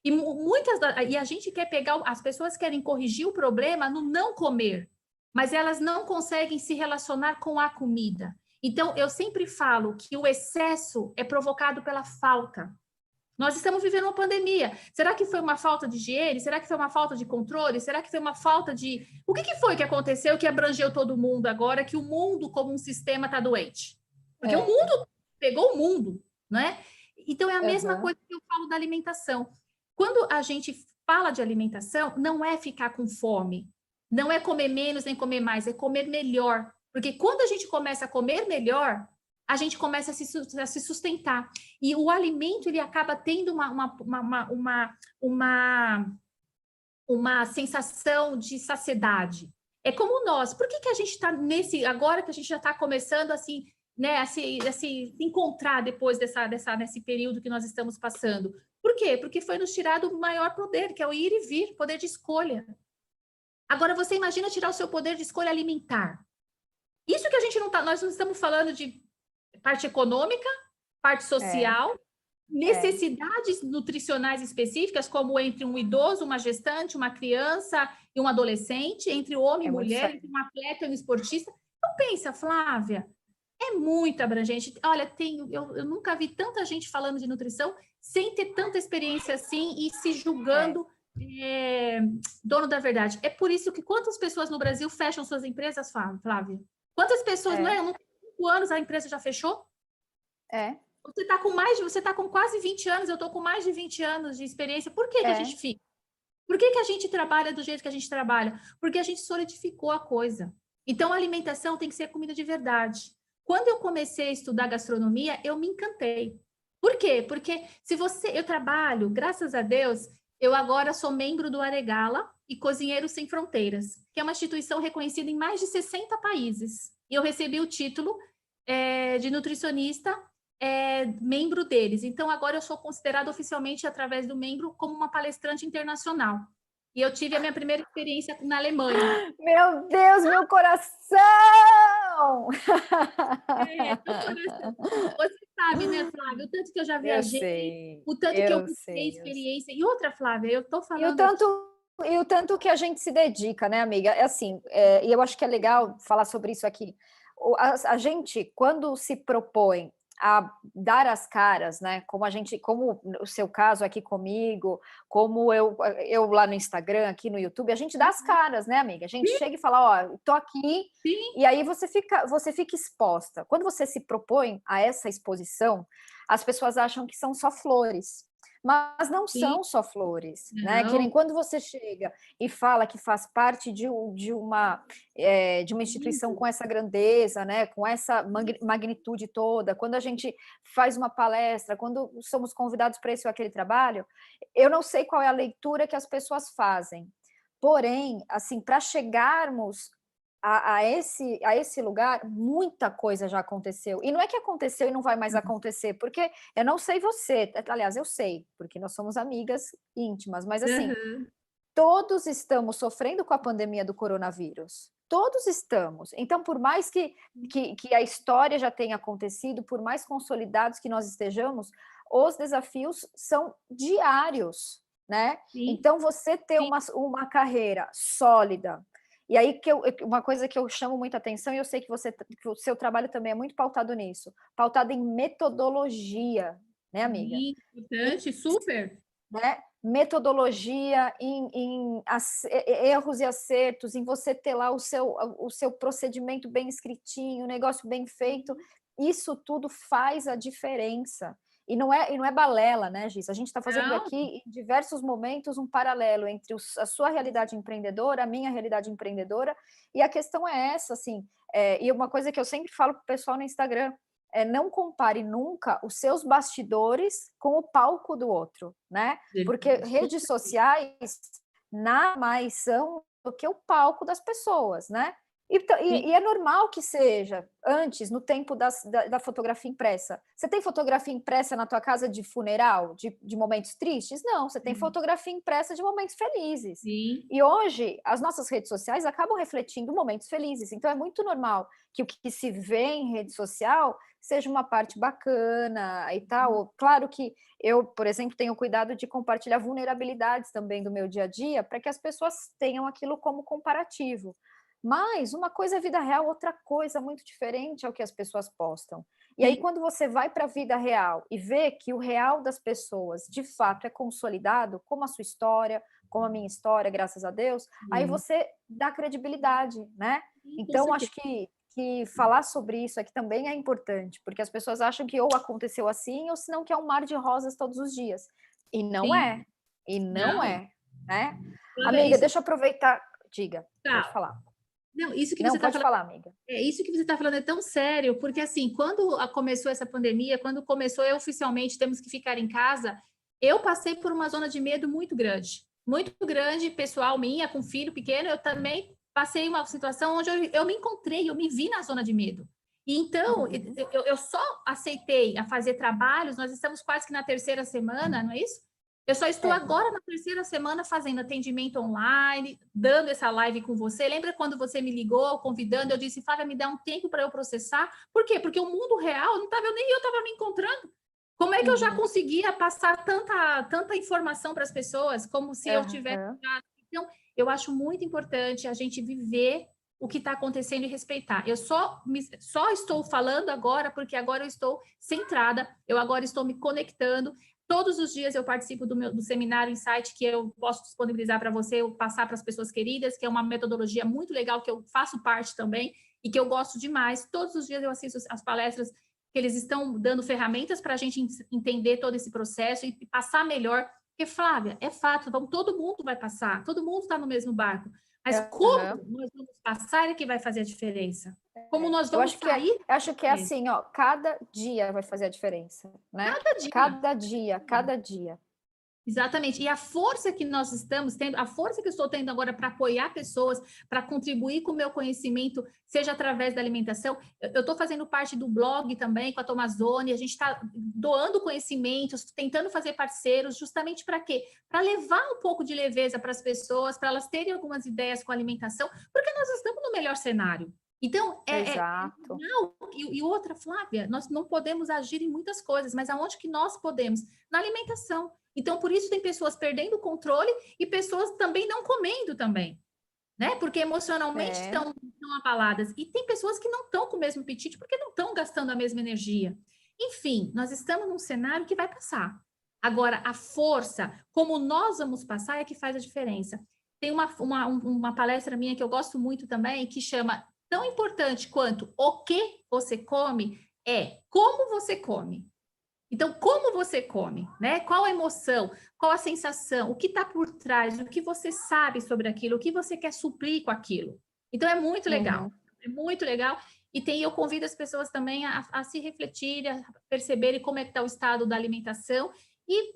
E a gente quer pegar, as pessoas querem corrigir o problema no não comer, mas elas não conseguem se relacionar com a comida. Então, eu sempre falo que o excesso é provocado pela falta. Nós estamos vivendo uma pandemia. Será que foi uma falta de higiene? Será que foi uma falta de controle? Será que foi uma falta de... O que foi que aconteceu que abrangeu todo mundo agora, que o mundo como um sistema está doente? Porque o mundo pegou o mundo, né? Então, é a mesma coisa que eu falo da alimentação. Quando a gente fala de alimentação, não é ficar com fome, não é comer menos nem comer mais, é comer melhor. Porque quando a gente começa a comer melhor, a gente começa a se sustentar. E o alimento, ele acaba tendo uma sensação de saciedade. É como nós. Por que a gente está agora que a gente já está começando assim, né, a se encontrar depois nesse período que nós estamos passando? Por quê? Porque foi nos tirado o maior poder, que é o ir e vir, poder de escolha. Agora, você imagina tirar o seu poder de escolha alimentar. Isso que a gente não está... Nós não estamos falando de parte econômica, parte social, necessidades nutricionais específicas, como entre um idoso, uma gestante, uma criança e um adolescente, entre homem e mulher, entre um atleta e um esportista. Então, pensa, Flávia, é muito abrangente. Olha, eu nunca vi tanta gente falando de nutrição sem ter tanta experiência assim e se julgando dono da verdade. É por isso que quantas pessoas no Brasil fecham suas empresas, Flávia? Quantas pessoas, não é? Eu não tenho 5 anos, a empresa já fechou? Você está com quase 20 anos, eu estou com mais de 20 anos de experiência. Por que a gente fica? Por que a gente trabalha do jeito que a gente trabalha? Porque a gente solidificou a coisa. Então, a alimentação tem que ser comida de verdade. Quando eu comecei a estudar gastronomia, eu me encantei. Por quê? Porque eu trabalho, graças a Deus, eu agora sou membro do Aregala e Cozinheiros Sem Fronteiras, que é uma instituição reconhecida em mais de 60 países. E eu recebi o título de nutricionista membro deles. Então, agora eu sou considerada oficialmente, através do membro, como uma palestrante internacional. E eu tive a minha primeira experiência na Alemanha. Meu Deus, meu coração! Você sabe, né, Flávia? O tanto que eu já viajei, o tanto que eu busquei experiência. E outra, Flávia, eu estou falando... E o tanto que a gente se dedica, né, amiga? E eu acho que é legal falar sobre isso aqui. A gente, quando se propõe a dar as caras, né? Como o seu caso aqui comigo, como eu lá no Instagram, aqui no YouTube, a gente dá as caras, né, amiga? A gente chega e fala, tô aqui, e aí você fica exposta. Quando você se propõe a essa exposição, as pessoas acham que são só flores. Mas não são só flores, né? Que nem quando você chega e fala que faz parte de uma instituição com essa grandeza, né? Com essa magnitude toda, quando a gente faz uma palestra, quando somos convidados para esse ou aquele trabalho, eu não sei qual é a leitura que as pessoas fazem. Porém, assim, para chegarmos a esse lugar, muita coisa já aconteceu. E não é que aconteceu e não vai mais acontecer, porque eu não sei você, aliás, eu sei, porque nós somos amigas íntimas, mas assim, todos estamos sofrendo com a pandemia do coronavírus. Todos estamos. Então, por mais que a história já tenha acontecido, por mais consolidados que nós estejamos, os desafios são diários, né? Então, você ter uma carreira sólida. E aí, uma coisa que eu chamo muita atenção, e eu sei que o seu trabalho também é muito pautado nisso, pautado em metodologia, né, amiga? Importante, super. Né? Metodologia, em erros e acertos, em você ter lá o seu procedimento bem escritinho, o negócio bem feito, isso tudo faz a diferença. E não é balela, né, Gis? A gente está fazendo aqui, em diversos momentos, um paralelo entre a sua realidade empreendedora, a minha realidade empreendedora, e a questão é essa, assim, e uma coisa que eu sempre falo para o pessoal no Instagram, não compare nunca os seus bastidores com o palco do outro, né? Porque redes sociais nada mais são do que o palco das pessoas, né? E é normal que seja, antes, no tempo da fotografia impressa. Você tem fotografia impressa na tua casa de funeral, de momentos tristes? Não, você tem fotografia impressa de momentos felizes. Sim. E hoje, as nossas redes sociais acabam refletindo momentos felizes. Então, é muito normal que o que se vê em rede social seja uma parte bacana e tal. Claro que eu, por exemplo, tenho cuidado de compartilhar vulnerabilidades também do meu dia a dia, para que as pessoas tenham aquilo como comparativo. Mas uma coisa é vida real, outra coisa muito diferente é o que as pessoas postam. E aí, quando você vai para a vida real e vê que o real das pessoas, de fato, é consolidado, como a sua história, como a minha história, graças a Deus, aí você dá credibilidade, né? Então, acho que falar sobre isso aqui também é importante, porque as pessoas acham que ou aconteceu assim, ou senão que é um mar de rosas todos os dias. E não é. E não é, né? Amiga, deixa eu aproveitar. Diga, pode falar. Não, isso que Não, você está pode falando, falar, amiga. isso que você está falando é tão sério, porque assim, quando começou essa pandemia, quando começou oficialmente temos que ficar em casa, eu passei por uma zona de medo muito grande, pessoal minha, com filho pequeno, eu também passei uma situação onde eu me encontrei, eu me vi na zona de medo. E então, eu só aceitei a fazer trabalhos, nós estamos quase que na 3ª semana, não é isso? Eu só estou agora na 3ª semana fazendo atendimento online, dando essa live com você. Lembra quando você me ligou, convidando? Eu disse, Flávia, me dá um tempo para eu processar. Por quê? Porque o mundo real, não estava, nem eu estava me encontrando. Como é que eu já conseguia passar tanta informação para as pessoas, como se eu tivesse... Então, eu acho muito importante a gente viver o que está acontecendo e respeitar. Eu só estou falando agora, porque agora eu estou centrada, eu agora estou me conectando. Todos os dias eu participo do seminário Insight, que eu posso disponibilizar para você, eu passar para as pessoas queridas, que é uma metodologia muito legal, que eu faço parte também, e que eu gosto demais. Todos os dias eu assisto as palestras, que eles estão dando ferramentas para a gente entender todo esse processo e passar melhor. Porque, Flávia, é fato, todo mundo vai passar, todo mundo está no mesmo barco. Mas como nós vamos passar é que vai fazer a diferença. Como nós vamos sair... Eu acho que é assim, ó, cada dia vai fazer a diferença, né? Cada dia. Exatamente. E a força que nós estamos tendo, a força que eu estou tendo agora para apoiar pessoas, para contribuir com o meu conhecimento, seja através da alimentação. Eu estou fazendo parte do blog também com a Tomazone, a gente está doando conhecimentos, tentando fazer parceiros, justamente para quê? Para levar um pouco de leveza para as pessoas, para elas terem algumas ideias com a alimentação, porque nós estamos no melhor cenário. Então, e outra, Flávia, nós não podemos agir em muitas coisas, mas aonde que nós podemos? Na alimentação. Então, por isso tem pessoas perdendo o controle e pessoas também não comendo também, né? Porque emocionalmente estão abaladas. E tem pessoas que não estão com o mesmo apetite porque não estão gastando a mesma energia. Enfim, nós estamos num cenário que vai passar. Agora, a força, como nós vamos passar, é que faz a diferença. Tem uma palestra minha que eu gosto muito também, que chama tão importante quanto o que você come, é como você come. Então, como você come, né? Qual a emoção, qual a sensação, o que está por trás, o que você sabe sobre aquilo, o que você quer suprir com aquilo. Então, é muito legal, é muito legal. E eu convido as pessoas também a se refletirem, a perceberem como é que está o estado da alimentação e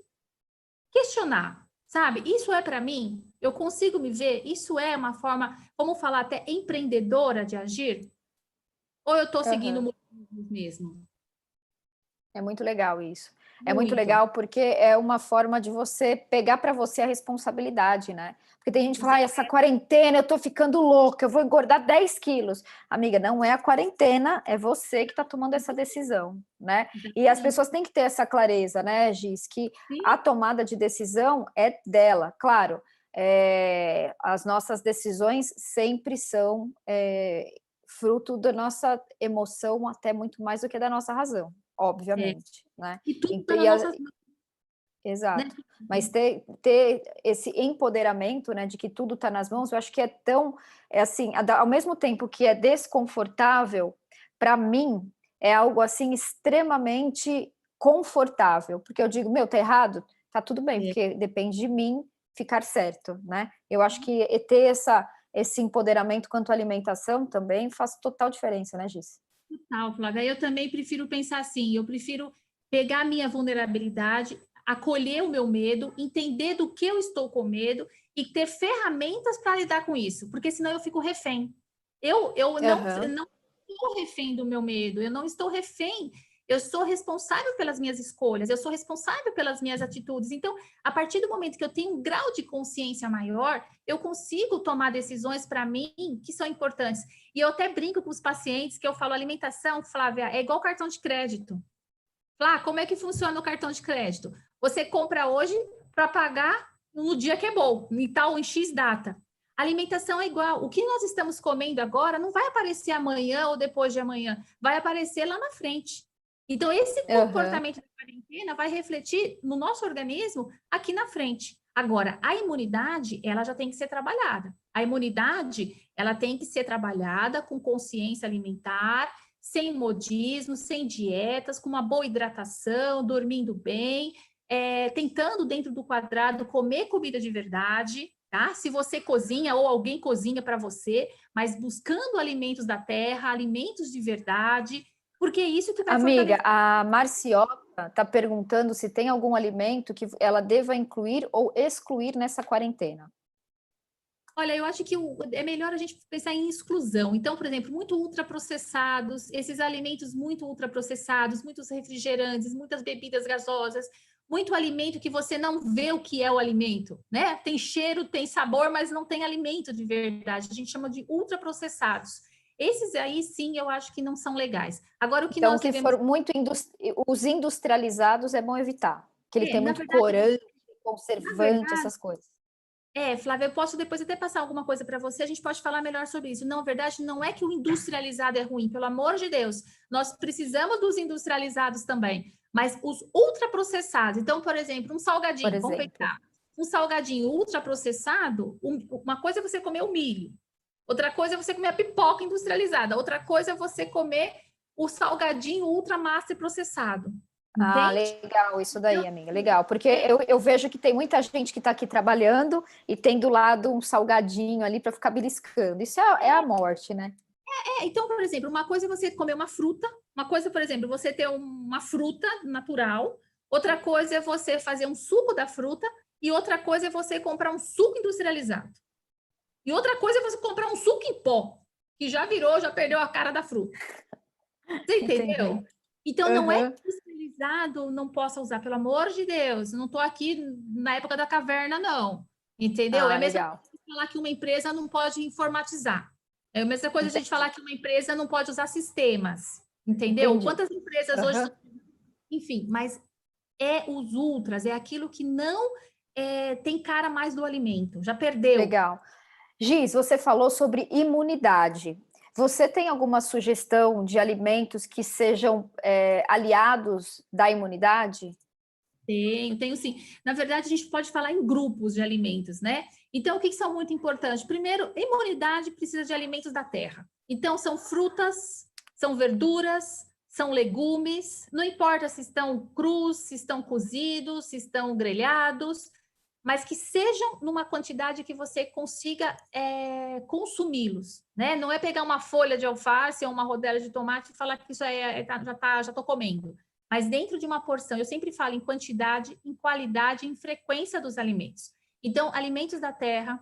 questionar, sabe? Isso é para mim? Eu consigo me ver? Isso é uma forma, vamos falar até empreendedora de agir? Ou eu estou seguindo o modelo mesmo? É muito legal isso. É muito legal porque é uma forma de você pegar para você a responsabilidade, né? Porque tem gente que fala, essa quarentena eu tô ficando louca, eu vou engordar 10 quilos. Amiga, não é a quarentena, é você que está tomando essa decisão, né? E as pessoas têm que ter essa clareza, né, Giz? Que a tomada de decisão é dela, claro. As nossas decisões sempre são fruto da nossa emoção, até muito mais do que da nossa razão. Obviamente, né? E tudo está nas nossas mãos. Exato. Né? Mas ter esse empoderamento, né, de que tudo está nas mãos, eu acho que assim, ao mesmo tempo que é desconfortável, para mim é algo assim extremamente confortável, porque eu digo, tá errado, tá tudo bem, porque depende de mim ficar certo, né? Eu acho que ter esse empoderamento quanto à alimentação também faz total diferença, né, Giz? Total, Flávia. Eu também prefiro pensar assim, eu prefiro pegar a minha vulnerabilidade, acolher o meu medo, entender do que eu estou com medo e ter ferramentas para lidar com isso, porque senão eu fico refém. Eu Aham. não estou refém do meu medo, eu não estou refém, eu sou responsável pelas minhas escolhas, eu sou responsável pelas minhas atitudes. Então, a partir do momento que eu tenho um grau de consciência maior, eu consigo tomar decisões para mim que são importantes. E eu até brinco com os pacientes que eu falo, alimentação, Flávia, é igual cartão de crédito. Flá, como é que funciona o cartão de crédito? Você compra hoje para pagar no dia que é bom, em tal, em X data. A alimentação é igual. O que nós estamos comendo agora não vai aparecer amanhã ou depois de amanhã, vai aparecer lá na frente. Então, esse Aham. comportamento da quarentena vai refletir no nosso organismo aqui na frente. Agora, a imunidade, ela já tem que ser trabalhada. A imunidade, ela tem que ser trabalhada com consciência alimentar, sem modismo, sem dietas, com uma boa hidratação, dormindo bem, tentando dentro do quadrado comer comida de verdade, tá? Se você cozinha ou alguém cozinha para você, mas buscando alimentos da terra, alimentos de verdade, porque é isso que vai Amiga, fortalecer. a Marciota está perguntando se tem algum alimento que ela deva incluir ou excluir nessa quarentena. Olha, eu acho que é melhor a gente pensar em exclusão. Então, por exemplo, muito ultraprocessados, esses alimentos muito ultraprocessados, muitos refrigerantes, muitas bebidas gasosas, muito alimento que você não vê o que é o alimento, né? Tem cheiro, tem sabor, mas não tem alimento de verdade. A gente chama de ultraprocessados. Esses aí, sim, eu acho que não são legais. Agora, o que Então, o nós que devemos... for muito os industrializados é bom evitar, que ele tem Na muito verdade, corante, na conservante, verdade, essas coisas. Flávia, eu posso depois até passar alguma coisa para você, a gente pode falar melhor sobre isso. Não, na verdade, não é que o industrializado é ruim, pelo amor de Deus. Nós precisamos dos industrializados também, mas os ultraprocessados. Então, por exemplo, um Por salgadinho, vamos exemplo. pensar. Um salgadinho ultraprocessado, uma coisa é você comer o milho, outra coisa é você comer a pipoca industrializada, outra coisa é você comer o salgadinho ultra massa processado. Ah, Entende? legal, isso Então, daí, amiga, legal. Porque eu vejo que tem muita gente que está aqui trabalhando e tem do lado um salgadinho ali para ficar beliscando. Isso é a morte, né? então, por exemplo, uma coisa é você comer uma fruta, uma coisa, por exemplo, você ter uma fruta natural, outra coisa é você fazer um suco da fruta, e outra coisa é você comprar um suco industrializado. E outra coisa é você comprar um suco em pó, que já virou, já perdeu a cara da fruta. Você entendeu? Entendi. Então, não é Aham. que industrializado não possa usar, pelo amor de Deus, não estou aqui na época da caverna, não. Entendeu? É a Ah, mesma coisa legal. que falar que uma empresa não pode informatizar. É a mesma coisa a gente Entendi. falar que uma empresa não pode usar sistemas. Entendeu? Entendi. Quantas empresas hoje. Aham. Enfim, mas é os ultras, é aquilo que não tem cara mais do alimento, já perdeu. Legal. Giz, você falou sobre imunidade. Você tem alguma sugestão de alimentos que sejam aliados da imunidade? Tenho sim. Na verdade, a gente pode falar em grupos de alimentos, né? Então, o que são muito importantes? Primeiro, imunidade precisa de alimentos da terra. Então, são frutas, são verduras, são legumes, não importa se estão crus, se estão cozidos, se estão grelhados, mas que sejam numa quantidade que você consiga consumi-los, né? Não é pegar uma folha de alface ou uma rodela de tomate e falar que isso já estou comendo, mas dentro de uma porção. Eu sempre falo em quantidade, em qualidade, em frequência dos alimentos. Então, alimentos da terra.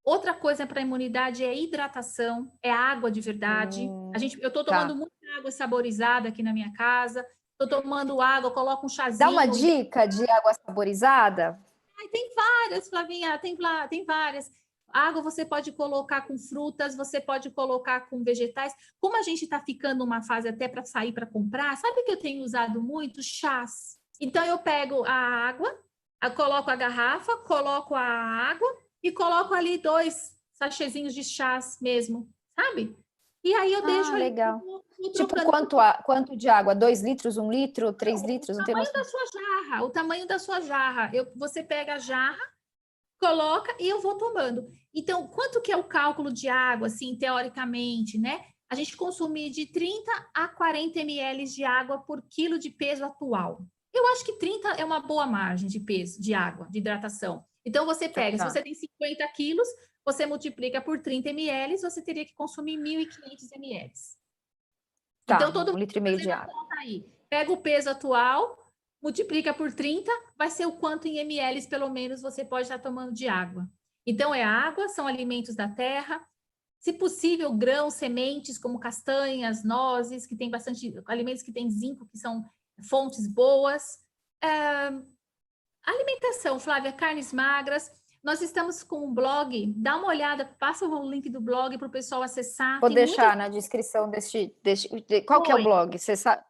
Outra coisa para a imunidade é hidratação, é água de verdade. Eu estou tomando Tá. muita água saborizada aqui na minha casa. Estou tomando água, coloco um Dá uma chazinho. dica de água saborizada? Ai, tem várias, Flavinha, tem várias. Água você pode colocar com frutas, você pode colocar com vegetais. Como a gente está ficando numa fase até para sair para comprar, sabe o que eu tenho usado muito? Chás. Então eu pego a água, coloco a garrafa, coloco a água e coloco ali 2 sachêzinhos de chás mesmo, sabe? E aí eu deixo Ah, ali, legal. vou Tipo, trocando. quanto de água? 2 litros, 1 litro, 3 litros? Não tem Tamanho noção. da sua jarra, o tamanho da sua jarra. Você pega a jarra, coloca e eu vou tomando. Então, quanto que é o cálculo de água, assim, teoricamente, né? A gente consumir de 30 a 40 ml de água por quilo de peso atual. Eu acho que 30 é uma boa margem de peso, de água, de hidratação. Então, você pega, se Tá. você tem 50 quilos, você multiplica por 30 ml, você teria que consumir 1.500 ml. Tá, Então, todo um mundo litro e meio de fazendo a água. conta aí. Pega o peso atual, multiplica por 30, vai ser o quanto em ml, pelo menos, você pode estar tomando de água. Então, é água, são alimentos da terra, Se possível, grãos, sementes, como castanhas, nozes, que tem bastante alimentos que têm zinco, que são fontes boas. Alimentação, Flávia, carnes magras. Nós estamos com um blog, dá uma olhada, passa o link do blog para o pessoal acessar. Vou Tem deixar na descrição qual que é o blog? Você sabe?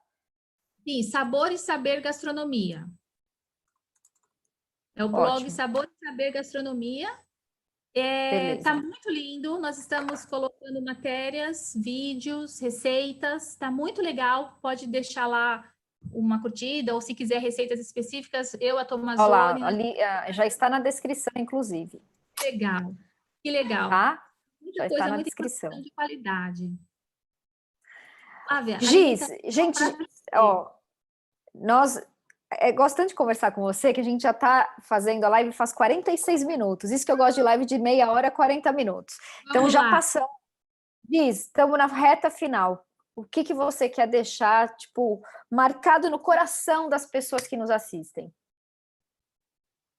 Sim, Sabor e Saber Gastronomia. É o blog Ótimo. Sabor e Saber Gastronomia. Tá muito lindo. Nós estamos colocando matérias, vídeos, receitas. Tá muito legal. Pode deixar lá uma curtida, ou se quiser receitas específicas, a Tomazoni. Olha lá, ali já está na descrição, inclusive. Legal. Que legal. Tá? Muita Já coisa, está na muita descrição. informação de qualidade. Flávia, Giz, gente, ó, nós gostando de conversar com você, que a gente já está fazendo a live faz 46 minutos. Isso que eu gosto de live de meia hora, 40 minutos. Então já passamos. Giz, estamos na reta final. O que você quer deixar, tipo, marcado no coração das pessoas que nos assistem?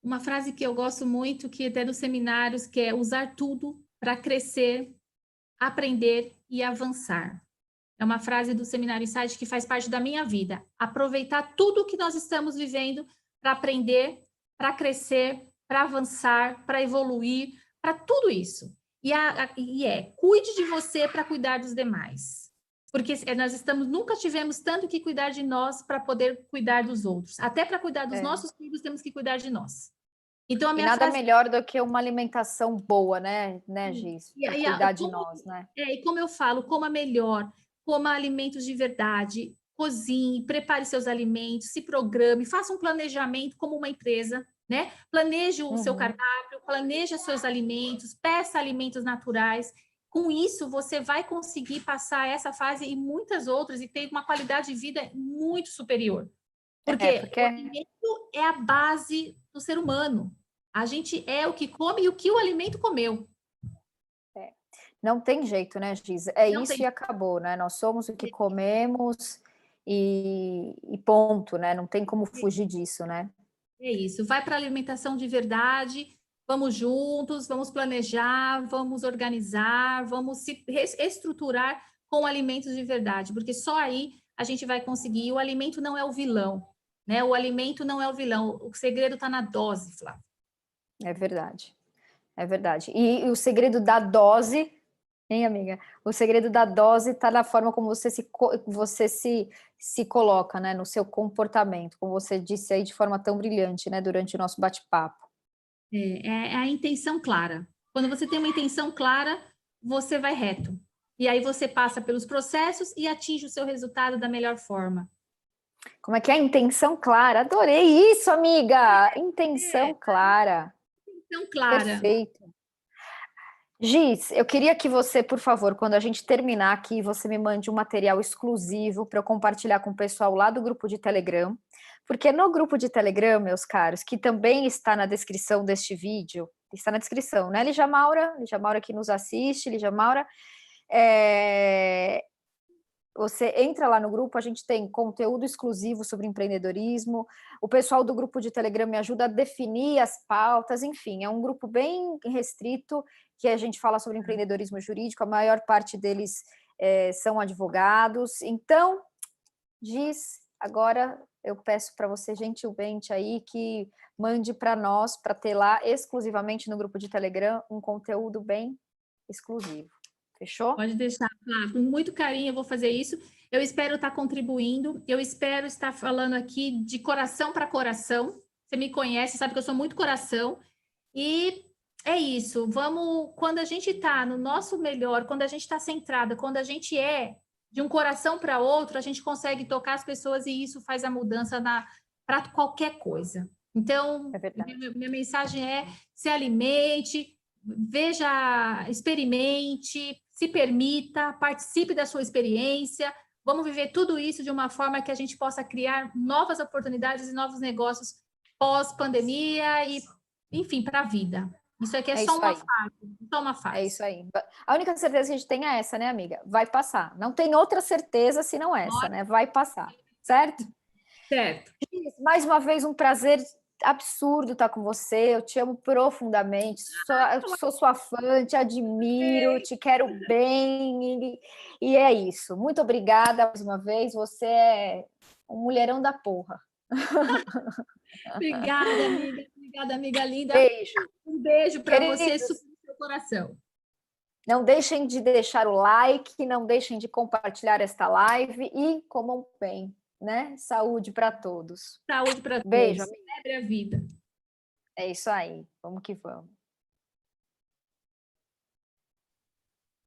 Uma frase que eu gosto muito, que até nos seminários, que é usar tudo para crescer, aprender e avançar. É uma frase do Seminário Insight que faz parte da minha vida. Aproveitar tudo que nós estamos vivendo para aprender, para crescer, para avançar, para evoluir, para tudo isso. Cuide de você para cuidar dos demais. Porque nós nunca tivemos tanto que cuidar de nós para poder cuidar dos outros. Até para cuidar dos nossos filhos, temos que cuidar de nós. Então, nada melhor do que uma alimentação boa, né, Giz? Para cuidar de nós, né? E como eu falo, coma melhor, coma alimentos de verdade, cozinhe, prepare seus alimentos, se programe, faça um planejamento como uma empresa, né? Planeje o seu cardápio, planeje os seus alimentos, peça alimentos naturais. Com isso, você vai conseguir passar essa fase e muitas outras e ter uma qualidade de vida muito superior. Porque o alimento é a base do ser humano. A gente é o que come e o que o alimento comeu. Não tem jeito, né, Giz? E acabou, né? Nós somos o que comemos e ponto, né? Não tem como fugir disso, né? É isso. Vai para a alimentação de verdade, vamos juntos, vamos planejar, vamos organizar, vamos se estruturar com alimentos de verdade, porque só aí a gente vai conseguir. O alimento não é o vilão, né? O alimento não é o vilão. O segredo está na dose, Flávia. É verdade. É verdade. E o segredo da dose, hein, amiga? O segredo da dose está na forma como você se coloca, né? No seu comportamento, como você disse aí de forma tão brilhante, né? Durante o nosso bate-papo. É a intenção clara. Quando você tem uma intenção clara, você vai reto. E aí você passa pelos processos e atinge o seu resultado da melhor forma. Como é que é? Intenção clara. Adorei isso, amiga! Intenção clara. Intenção clara. Perfeito. Giz, eu queria que você, por favor, quando a gente terminar aqui, você me mande um material exclusivo para eu compartilhar com o pessoal lá do grupo de Telegram, porque no grupo de Telegram, meus caros, que também está na descrição deste vídeo, está na descrição, né, Lígia Maura que nos assiste, Lígia Maura, você entra lá no grupo, a gente tem conteúdo exclusivo sobre empreendedorismo, o pessoal do grupo de Telegram me ajuda a definir as pautas, enfim, é um grupo bem restrito, que a gente fala sobre empreendedorismo jurídico, a maior parte deles são advogados. Então, Giz, agora eu peço para você gentilmente aí que mande para nós, para ter lá exclusivamente no grupo de Telegram, um conteúdo bem exclusivo. Fechou? Pode deixar, claro. Com muito carinho eu vou fazer isso. Eu espero estar contribuindo, eu espero estar falando aqui de coração para coração. Você me conhece, sabe que eu sou muito coração. E é isso. Vamos, quando a gente está no nosso melhor, quando a gente está centrada, quando a gente é de um coração para outro, a gente consegue tocar as pessoas e isso faz a mudança para qualquer coisa. Então, minha mensagem é: se alimente, veja, experimente, se permita, participe da sua experiência. Vamos viver tudo isso de uma forma que a gente possa criar novas oportunidades e novos negócios pós-pandemia e, enfim, para a vida. Isso aqui é só uma fase. É isso aí. A única certeza que a gente tem é essa, né, amiga? Vai passar. Não tem outra certeza senão essa, né? Vai passar, certo? Certo. Mais uma vez, um prazer absurdo estar com você, eu te amo profundamente, eu sou sua fã, te admiro, te quero bem, e é isso. Muito obrigada mais uma vez, você é um mulherão da porra. Obrigada, amiga linda. Beijo. Um beijo para você, Queridos, super no seu coração. não deixem de deixar o like, não deixem de compartilhar esta live e comam bem, né? Saúde para todos. Saúde para Beijo, todos. amiga. Celebre a vida. É isso aí. Vamos que vamos.